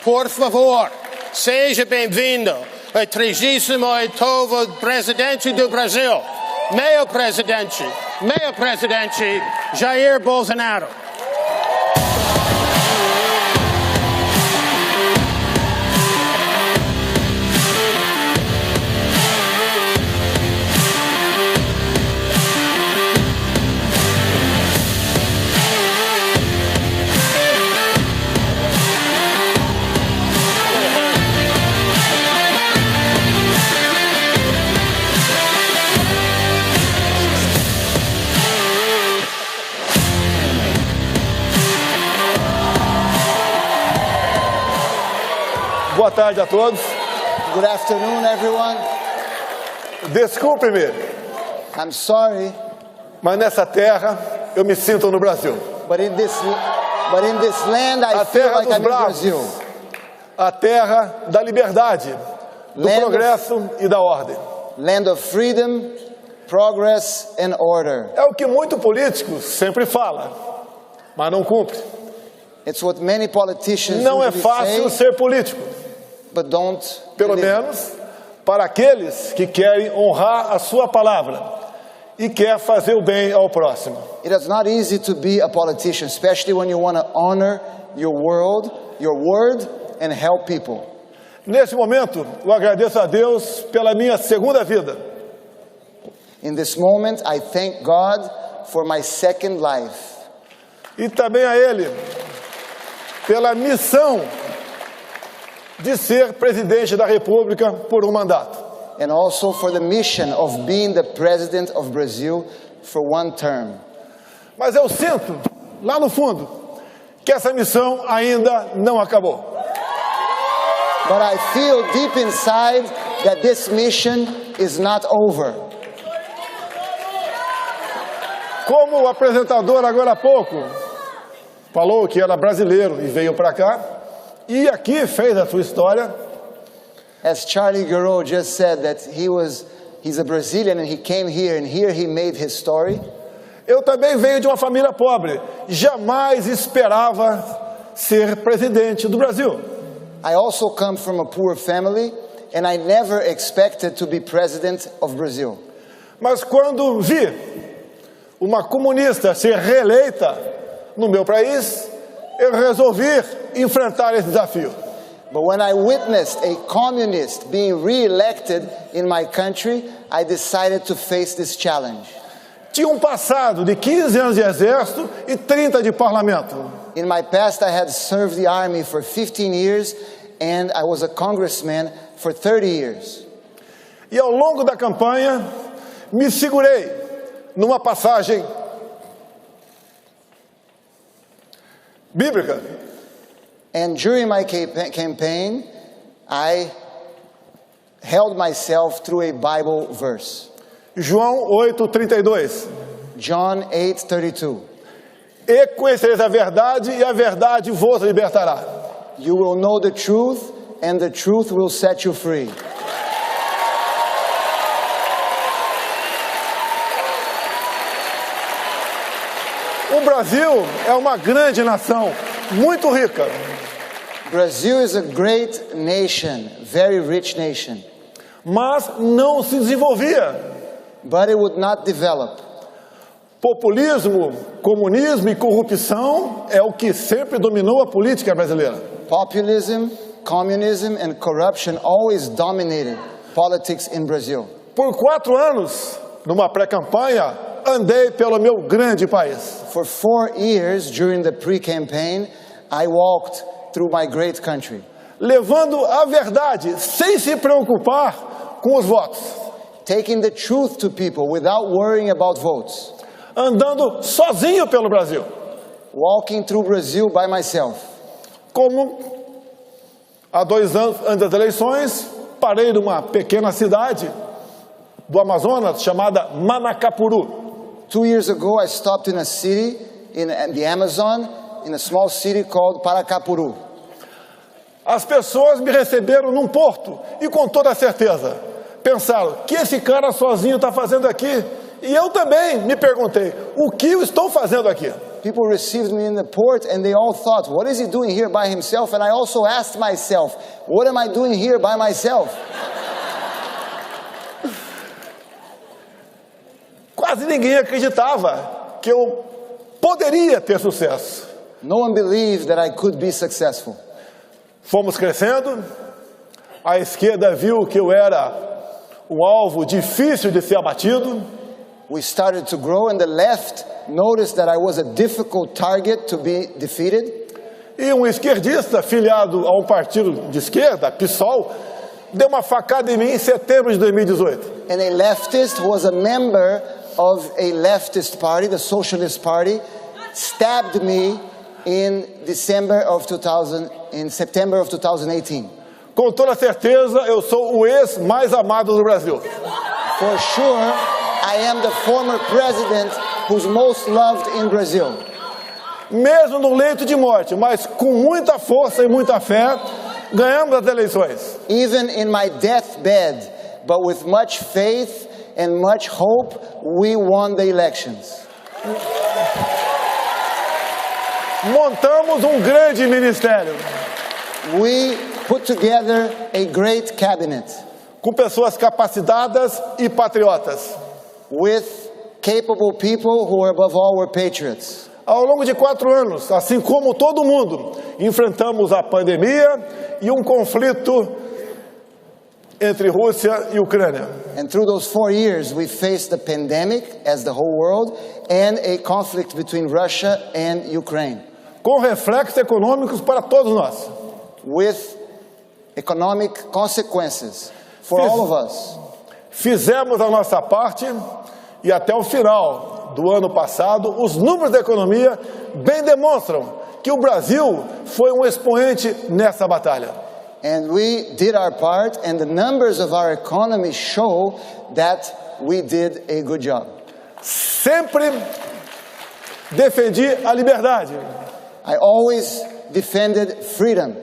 Por favor, seja bem-vindo ao 38º presidente do Brasil, meu presidente, Jair Bolsonaro. Boa tarde a todos. Good afternoon, everyone. Desculpe-me, I'm sorry, mas nessa terra eu me sinto no Brasil. but in this land I A feel terra like dos I'm in bravos, Brazil. a terra da liberdade, do Land progresso e da ordem. Land of freedom, progress, and order. É o que muito políticos sempre falam, mas não cumpre. It's what many politicians Não é usually fácil say, ser político, but don't pelo deliver. menos para aqueles que querem honrar a sua palavra e quer fazer o bem ao próximo. It is not easy to be a politician, especially when you want to honor your word, and help people. Nesse momento, eu agradeço a Deus pela minha segunda vida. In this moment, I thank God for my second life. E também a Ele pela missão de ser presidente da República por um mandato. And also for the mission of being the president of Brazil for one term. Mas eu sinto, lá no fundo, que essa missão ainda não acabou. But I feel deep inside that this mission is not over. Como o apresentador agora há pouco falou que era brasileiro e veio para cá, e aqui fez a sua história, As Charlie Gero just said that he's a Brazilian and he came here and here he made his story. eu também venho de uma família pobre, jamais esperava ser presidente do Brasil. I also come from a poor family and I never expected to be president of Brazil. Mas quando vi uma comunista ser reeleita no meu país, eu resolvi enfrentar esse desafio. But when I witnessed a communist being re-elected in my country, I decided to face this challenge. Tinha um passado de 15 anos de exército e 30 de parlamento. In my past, I had served the army for 15 years and I was a congressman for 30 years. E ao longo da campanha, me segurei numa passagem bíblica. And during my campaign, I held myself through a Bible verse. João 8:32. John 8:32. E conhecereis a verdade, e a verdade vos libertará. You will know the truth, and the truth will set you free. O Brasil é uma grande nação, muito rica. Brazil is a great nation, very rich nation, Mas não se desenvolvia. but it would not develop. Populismo, comunismo e corrupção é o que sempre dominou a política brasileira. Populism, communism, and corruption always dominated politics in Brazil. Por 4 anos, numa pré-campanha, andei pelo meu grande país. For 4 years during the pre-campaign, I walked through my great country, Levando a verdade, sem se preocupar com os votos. taking the truth to people without worrying about votes, Andando sozinho pelo Brasil. walking through Brazil by myself. Como há 2 anos antes das eleições, parei numa pequena cidade do Amazonas chamada Manacapuru. 2 years ago, I stopped in a city in the Amazon, in a small city called Paracapuru. As pessoas me receberam num porto e com toda certeza pensaram, o que esse cara sozinho está fazendo aqui? E eu também me perguntei, o que eu estou fazendo aqui? People received me in the port and they all thought, what is he doing here by himself? And I also asked myself, what am I doing here by myself? Quase ninguém acreditava que eu poderia ter sucesso. No one believed that I could be successful. Fomos crescendo, a esquerda viu que eu era um alvo difícil de ser abatido. We started to grow and the left noticed that I was a difficult target to be defeated. E um esquerdista filiado a um partido de esquerda, PSOL, deu uma facada em mim em setembro de 2018. And a leftist who was a member of a leftist party, the Socialist Party, stabbed me in September of 2018. Com toda certeza, eu sou o ex mais amado do Brasil. For sure, I am the former president who's most loved in Brazil. Mesmo no leito de morte, mas com muita força e muita fé, ganhamos as eleições. Even in my deathbed, but with much faith and much hope, we won the elections. Montamos um grande ministério. We put together a great cabinet. Com pessoas capacitadas e patriotas. With capable people who, above all, were patriots. Ao longo de 4 anos, assim como todo mundo, enfrentamos a pandemia e um conflito entre Rússia e Ucrânia. And through those 4 years, we faced the pandemic as the whole world and a conflict between Russia and Ukraine. Com reflexos econômicos para todos nós. With economic consequences for all of us. Fizemos a nossa parte e até o final do ano passado, os números da economia bem demonstram que o Brasil foi um expoente nessa batalha. And we did our part, and the numbers of our economy show that we did a good job. Sempre defendi a liberdade. I always defended freedom.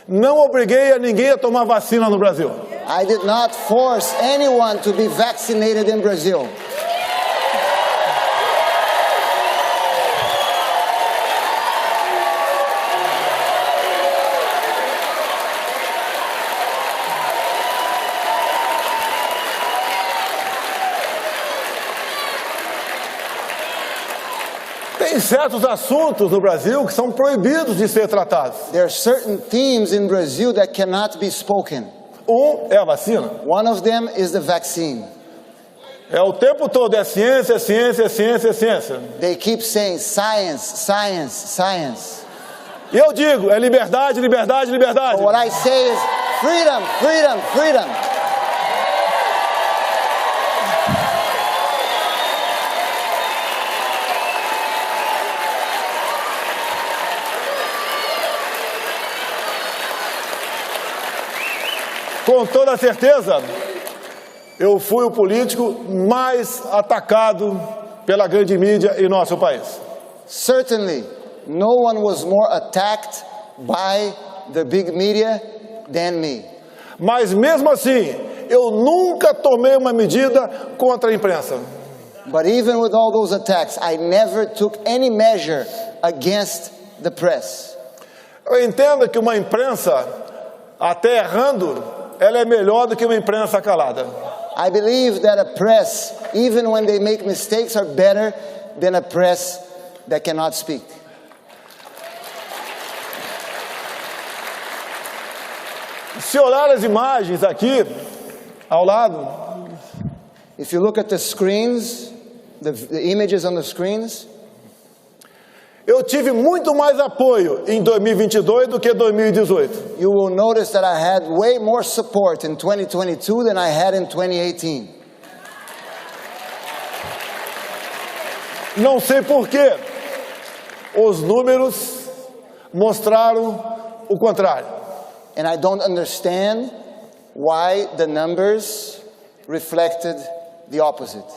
Não obriguei a ninguém a tomar vacina no Brasil. I did not force anyone to be vaccinated in Brazil. Tem certos assuntos no Brasil que são proibidos de ser tratados. There are certain themes in Brazil that cannot be spoken. É a vacina. One of them is the vaccine. É o tempo todo, é ciência, ciência, ciência, ciência. They keep saying science, science, science. E eu digo, é liberdade, liberdade, liberdade. But what I say is freedom, freedom, freedom. Com toda certeza, eu fui o político mais atacado pela grande mídia em nosso país. Certainly, no one was more attacked by the big media than me. Mas mesmo assim, eu nunca tomei uma medida contra a imprensa. But even with all those attacks, I never took any measure against the press. Eu entendo que uma imprensa, até errando, ela é melhor do que uma imprensa calada. I believe that a press, even when they make mistakes, are better than a press that cannot speak. Se olhar as imagens aqui, ao lado, if you look at the screens, the images on the screens, eu tive muito mais apoio em 2022 do que 2018. you will notice that I had way more support in 2022 than I had in 2018. Não sei por quê. Os números mostraram o contrário. And I don't understand why the numbers reflected the opposite.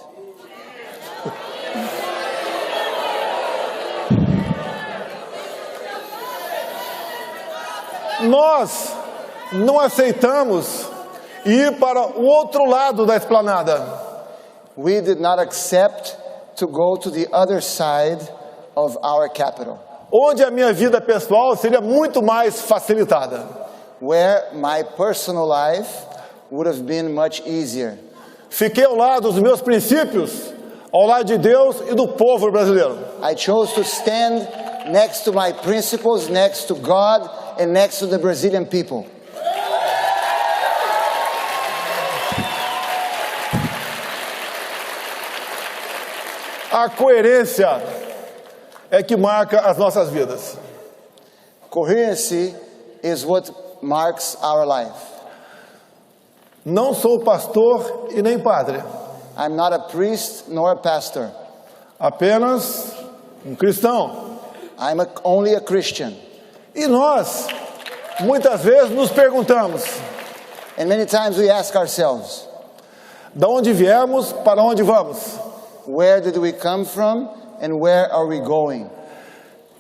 Nós não aceitamos ir para o outro lado da esplanada. We did not accept to go to the other side of our capital, onde a minha vida pessoal seria muito mais facilitada, where my personal life would have been much easier. Fiquei ao lado dos meus princípios, ao lado de Deus e do povo brasileiro. I chose to stand next to my principles, next to God, and next to the Brazilian people. A coerência é que marca as nossas vidas. Coherency is what marks our life. Não sou pastor e nem padre, I'm not a priest nor a pastor. apenas cristão. I'm only a Christian. E nós, muitas vezes, nos perguntamos, And many times we ask ourselves, da onde viemos, para onde vamos? where did we come from and where are we going?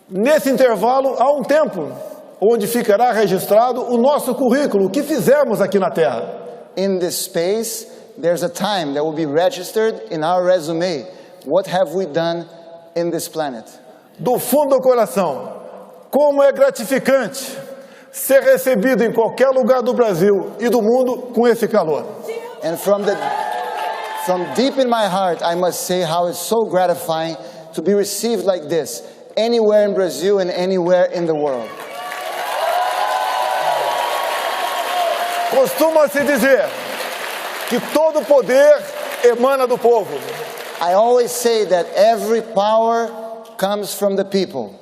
Nesse intervalo, há um tempo onde ficará registrado o nosso currículo, o que fizemos aqui na Terra. In this space, there's a time that will be registered in our resume. What have we done in this planet? Do fundo do coração, como é gratificante ser recebido em qualquer lugar do Brasil e do mundo com esse calor. And from deep in my heart, I must say how it's so gratifying to be received like this, anywhere in Brazil and anywhere in the world. Costuma-se dizer que todo poder emana do povo. I always say that every power comes from the people,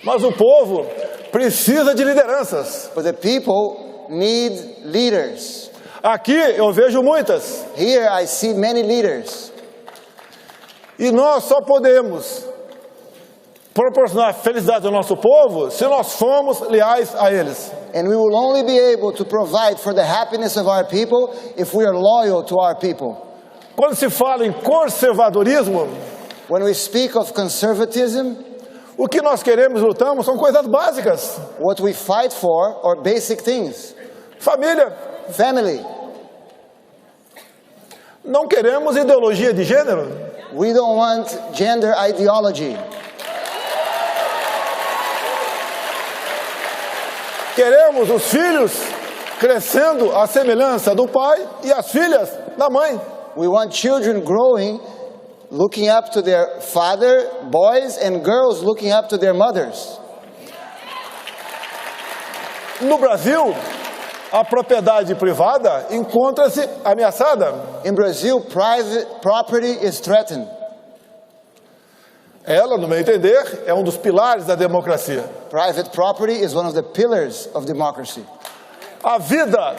Mas o povo precisa de lideranças. but the people need leaders. Aqui eu vejo muitas. Here I see many leaders, E nós só podemos proporcionar felicidade ao nosso povo se nós formos leais a eles. and we will only be able to provide for the happiness of our people if we are loyal to our people. Quando se fala em conservadorismo, When we speak of conservatism, o que nós queremos e lutamos são coisas básicas. what we fight for are basic things. Família. Family. Não queremos ideologia de gênero. We don't want gender ideology. Queremos os filhos crescendo à semelhança do pai e as filhas da mãe. We want children growing, looking up to their father, boys and girls looking up to their mothers. No Brasil, a propriedade privada encontra-se ameaçada. In Brazil, private property is threatened. Ela, no meu entender, é um dos pilares da democracia. Private property is one of the pillars of democracy. A vida,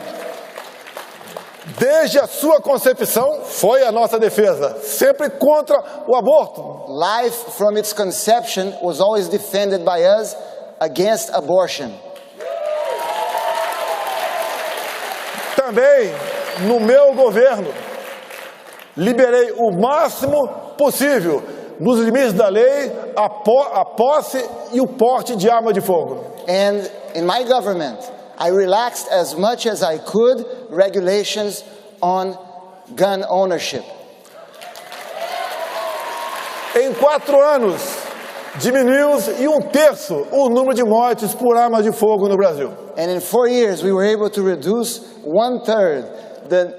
desde a sua concepção, foi a nossa defesa, sempre contra o aborto. Life from its conception was always defended by us against abortion. Também, no meu governo, liberei o máximo possível, nos limites da lei, a posse e o porte de arma de fogo. And in my government, I relaxed as much as I could regulations on gun ownership. Em 4 anos, diminuímos em 1/3 o número de mortes por arma de fogo no Brasil. And in 4 years, we were able to reduce 1/3 the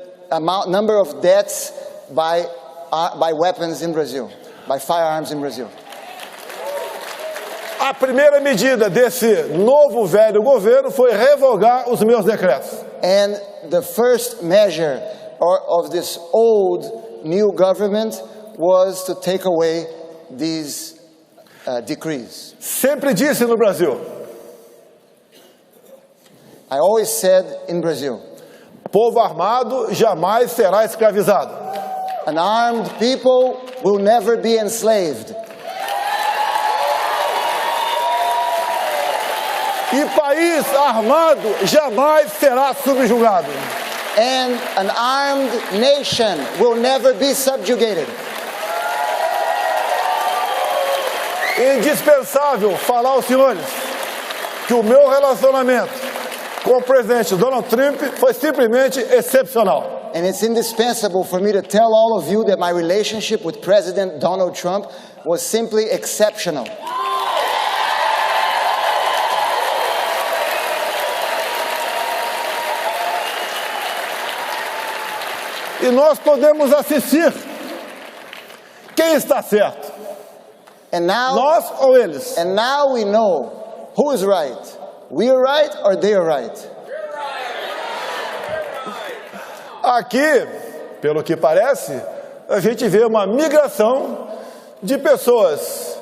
number of deaths by weapons in Brazil, by firearms in Brazil. A primeira medida desse novo velho governo foi revogar os meus decretos. And the first measure of this old new government was to take away these decrees. Sempre disse no Brasil, I always said in Brazil, povo armado jamais será escravizado. an armed people will never be enslaved. E país armado jamais será subjugado. And an armed nation will never be subjugated. É indispensável falar aos senhores que o meu relacionamento com o presidente Donald Trump foi simplesmente excepcional. And it's indispensable for me to tell all of you that my relationship with President Donald Trump was simply exceptional. E nós podemos assistir. Quem está certo? And now, Nós ou eles? and now we know who is right. We are right or they are right. Aqui, pelo que parece, a gente vê uma migração de pessoas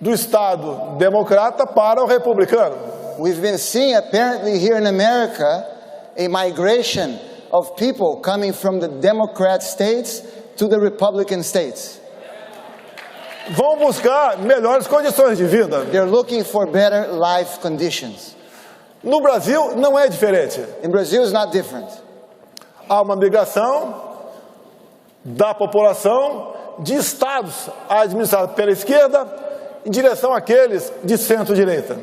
do Estado democrata para o republicano. We've been seeing apparently here in America a migration of people coming from the Democrat states to the Republican states. Vão buscar melhores condições de vida. They're looking for better life conditions. No Brasil não é diferente. In Brazil, it's not different. Há uma migração da população de estados administrados pela esquerda em direção àqueles de centro-direita.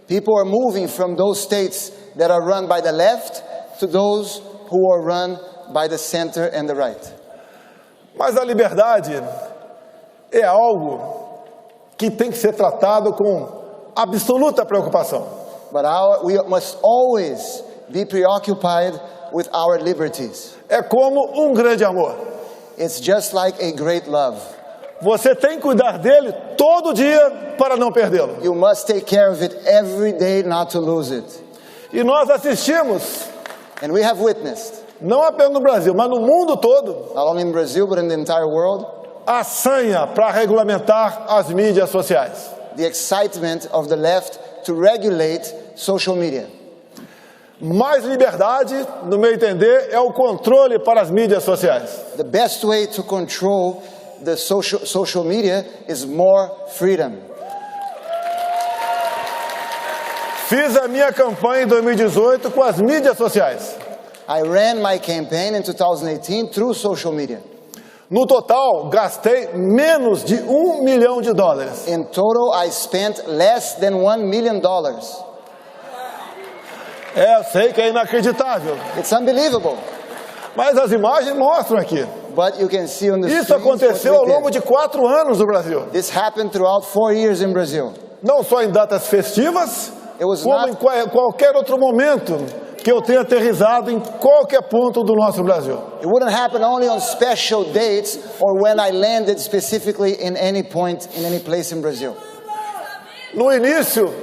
People are moving from those states that are run by the left to those who are run by the center and the right. Mas a liberdade é algo que tem que ser tratado com absoluta preocupação. But we must always be preoccupied with our liberties. É como um grande amor. It's just like a great love. Você tem que cuidar dele todo dia para não perdê-lo. You must take care of it every day not to lose it. E nós assistimos, And we have witnessed, não apenas no Brasil, mas no mundo todo, not only in Brazil but in the entire world, a sanha para regulamentar as mídias sociais. the excitement of the left to regulate social media. Mais liberdade, no meu entender, é o controle para as mídias sociais. The best way to control the social media is more freedom. Fiz a minha campanha em 2018 com as mídias sociais. I ran my campaign in 2018 through social media. No total, gastei menos de $1 milhão. In total, I spent less than $1 million. Eu sei que é inacreditável, It's unbelievable. mas as imagens mostram aqui. But you can see on the Isso screens what aconteceu we ao longo did. de 4 anos no Brasil. This happened throughout 4 years in Brazil. Não só em datas festivas, It was como not- em qualquer outro momento que eu tenha aterrissado em qualquer ponto do nosso Brasil. It wouldn't happen only on special dates or when I landed specifically in any point, in any place in Brazil. No início,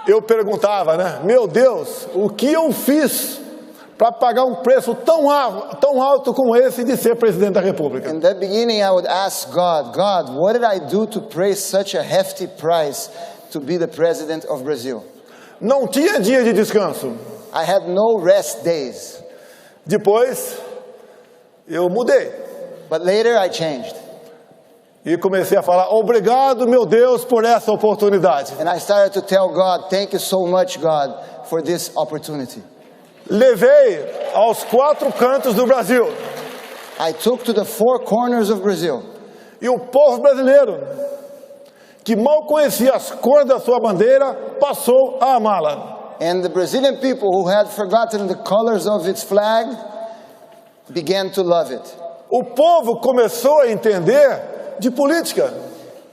eu perguntava, né? Meu Deus, o que eu fiz para pagar um preço tão alto como esse de ser presidente da República? In the beginning, I would ask God, what did I do to pay such a hefty price to be the president of Brazil? Não tinha dia de descanso. I had no rest days. Depois, eu mudei But later I changed. e comecei a falar, obrigado, meu Deus, por essa oportunidade. And I started to tell God, thank you so much, God, for this opportunity. Levei aos 4 cantos do Brasil. I took to the 4 corners of Brazil. E o povo brasileiro, que mal conhecia as cores da sua bandeira, passou a amá-la. And the Brazilian people who had forgotten the colors of its flag began to love it. O povo começou a entender de política.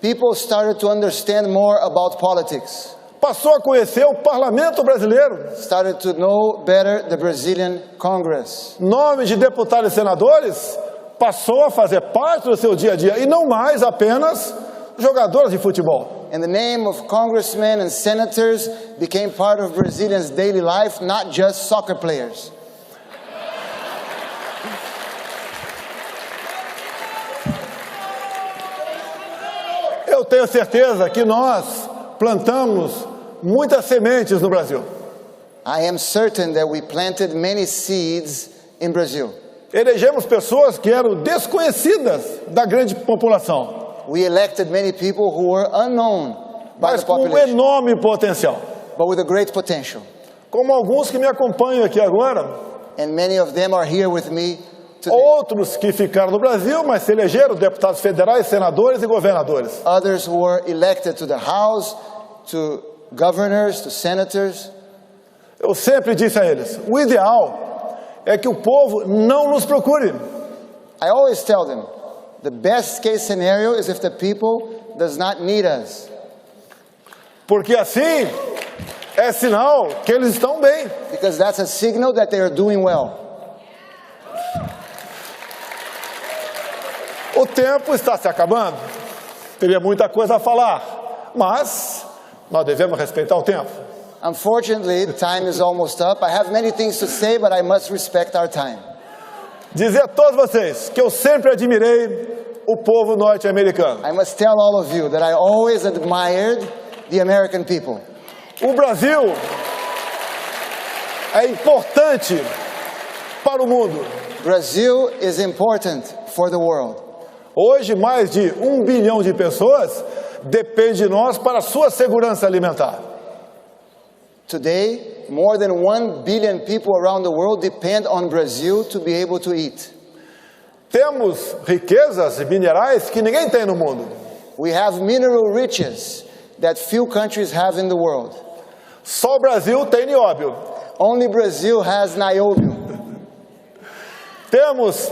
People started to understand more about politics, Passou a conhecer o parlamento brasileiro. started to know better the Brazilian Congress. Nome de deputados e senadores passou a fazer parte do seu dia a dia e não mais apenas jogadores de futebol. And the name of congressmen and senators became part of Brazilians' daily life, not just soccer players. Eu tenho certeza que nós plantamos muitas sementes no Brasil. I am certain that we planted many seeds in Brazil. Elegemos pessoas que eram desconhecidas da grande população, We elected many people who were unknown by mas the com um population, enorme potencial. but with a great potential. Como alguns que me acompanham aqui agora, And many of them are here with me today. outros que ficaram no Brasil, mas se elegeram deputados federais, senadores e governadores. Others who were elected to the House, to governors, to senators. Eu sempre disse a eles, o ideal é que o povo não nos procure. I always tell them, The best case scenario is if the people does not need us. Porque assim é sinal que eles estão bem. Because that's a signal that they are doing well. O tempo está se acabando. Teria muita coisa a falar, mas nós devemos respeitar o tempo. Unfortunately, time is almost up. I have many things to say, but I must respect our time. Dizer a todos vocês que eu sempre admirei o povo norte-americano. I must tell all of you that I always admired the American people. O Brasil é importante para o mundo. Brazil is important for the world. Hoje, mais de 1 bilhão de pessoas dependem de nós para a sua segurança alimentar. Today, more than 1 billion people around the world depend on Brazil to be able to eat. Temos riquezas minerais que ninguém tem no mundo. We have mineral riches that few countries have in the world. Só o Brasil tem nióbio. Only Brazil has niobium. Temos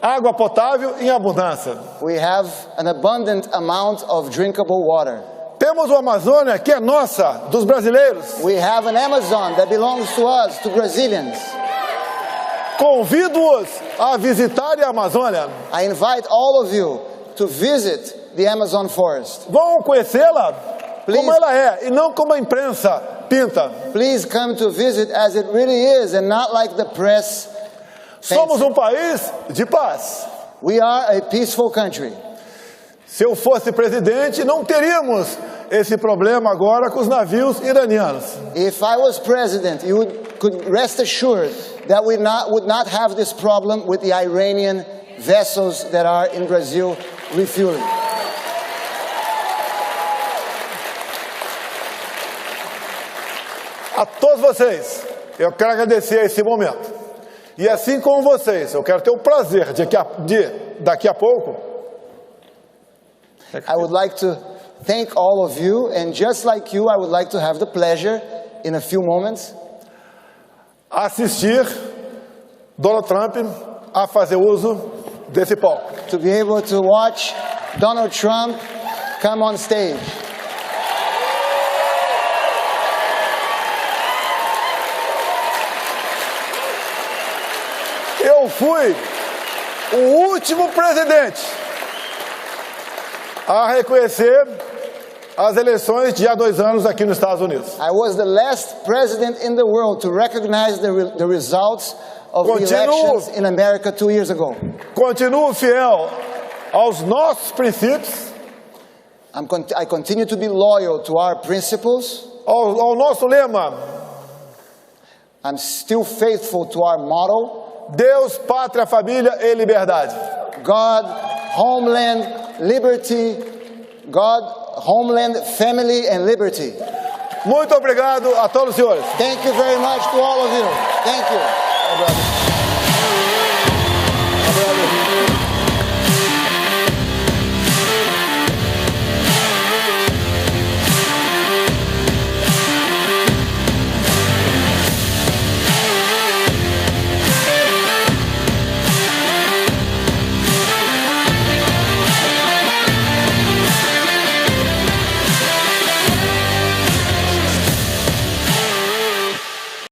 água potável em abundância. We have an abundant amount of drinkable water. Temos uma Amazônia que é nossa, dos brasileiros. We have an Amazon that belongs to us, to Brazilians. Convido-os a visitarem a Amazônia. I invite all of you to visit the Amazon forest. Vão conhecê-la Please. como ela é e não como a imprensa pinta. Please come to visit as it really is and not like the press. Somos um país de paz. We are a peaceful country. Se eu fosse presidente, não teríamos esse problema agora com os navios iranianos. If I was president, you could rest assured that we would not have this problem with the Iranian vessels that are in Brazil refueling. A todos vocês, eu quero agradecer esse momento. E assim como vocês, eu quero ter o prazer de daqui a pouco. I would like to thank all of you, and just like you, I would like to have the pleasure in a few moments assistir Donald Trump a fazer uso desse palco. to be able to watch Donald Trump come on stage. Eu fui o último presidente a reconhecer as eleições de há 2 anos aqui nos Estados Unidos. I was the last president in the world to recognize the results of the elections in America 2 years ago. Continuo fiel aos nossos princípios, I continue to be loyal to our principles. ao nosso lema: I'm still faithful to our motto: Deus, pátria, família e liberdade. God, homeland, liberty. God, homeland, family, and liberty. Muito obrigado a todos os senhores. Thank you very much to all of you. Thank you.